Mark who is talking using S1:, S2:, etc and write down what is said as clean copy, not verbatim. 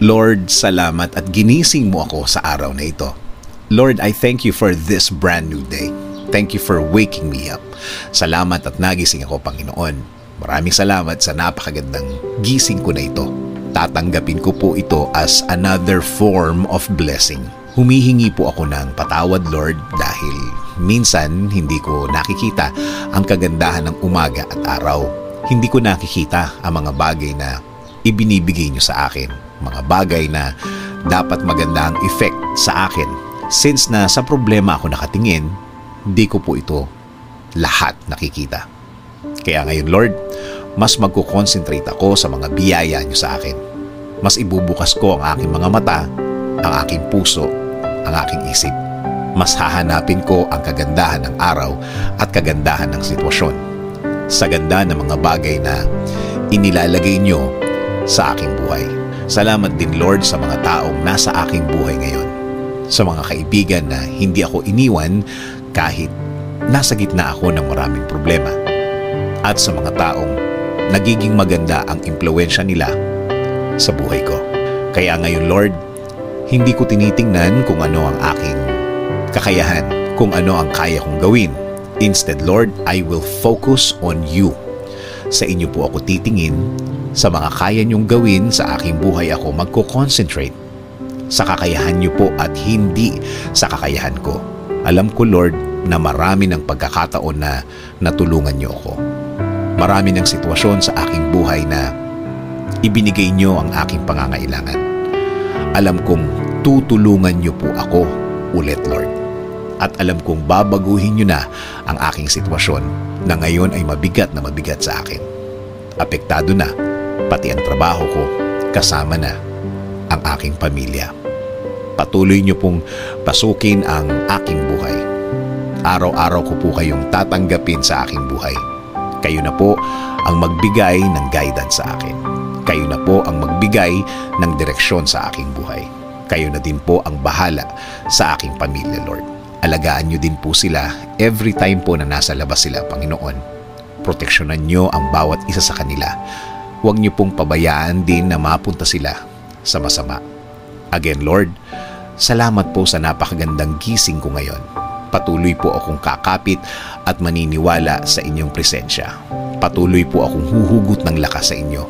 S1: Lord, salamat at ginising mo ako sa araw na ito. Lord, I thank you for this brand new day. Thank you for waking me up. Salamat at nagising ako, Panginoon. Maraming salamat sa napakagandang gising ko na ito. Tatanggapin ko po ito as another form of blessing. Humihingi po ako ng patawad, Lord, dahil minsan hindi ko nakikita ang kagandahan ng umaga at araw. Hindi ko nakikita ang mga bagay na ibinibigay niyo sa akin. Mga bagay na dapat maganda ang effect sa akin. Since na sa problema ako nakatingin, hindi ko po ito lahat nakikita. Kaya ngayon, Lord, mas magko-concentrate ako sa mga biyaya niyo sa akin. Mas ibubukas ko ang aking mga mata, ang aking puso, ang aking isip. Mas hahanapin ko ang kagandahan ng araw at kagandahan ng sitwasyon. Sa ganda ng mga bagay na inilalagay niyo sa aking buhay. Salamat din, Lord, sa mga taong nasa aking buhay ngayon. Sa mga kaibigan na hindi ako iniwan kahit nasa gitna ako ng maraming problema. At sa mga taong nagiging maganda ang impluwensya nila sa buhay ko. Kaya ngayon, Lord, hindi ko tinitingnan kung ano ang aking kakayahan, kung ano ang kaya kong gawin. Instead, Lord, I will focus on you. Sa inyo po ako titingin. Sa mga kaya niyong gawin sa aking buhay ako magko-concentrate. Sa kakayahan niyo po at hindi sa kakayahan ko. Alam ko, Lord, na marami ng pagkakataon na natulungan niyo ako. Marami ng sitwasyon sa aking buhay na ibinigay niyo ang aking pangangailangan. Alam kong tutulungan niyo po ako ulit, Lord. At alam kong babaguhin niyo na ang aking sitwasyon na ngayon ay mabigat na mabigat sa akin. Apektado na pati ang trabaho ko, kasama na ang aking pamilya. Patuloy niyo pong pasukin ang aking buhay. Araw-araw ko po kayong tatanggapin sa aking buhay. Kayo na po ang magbigay ng guidance sa akin. Kayo na po ang magbigay ng direksyon sa aking buhay. Kayo na din po ang bahala sa aking pamilya, Lord. Alagaan niyo din po sila every time po na nasa labas sila, Panginoon. Proteksyonan niyo ang bawat isa sa kanila. Huwag niyo pong pabayaan din na mapunta sila sa masama. Again, Lord, salamat po sa napakagandang gising ko ngayon. Patuloy po akong kakapit at maniniwala sa inyong presensya. Patuloy po akong huhugot ng lakas sa inyo.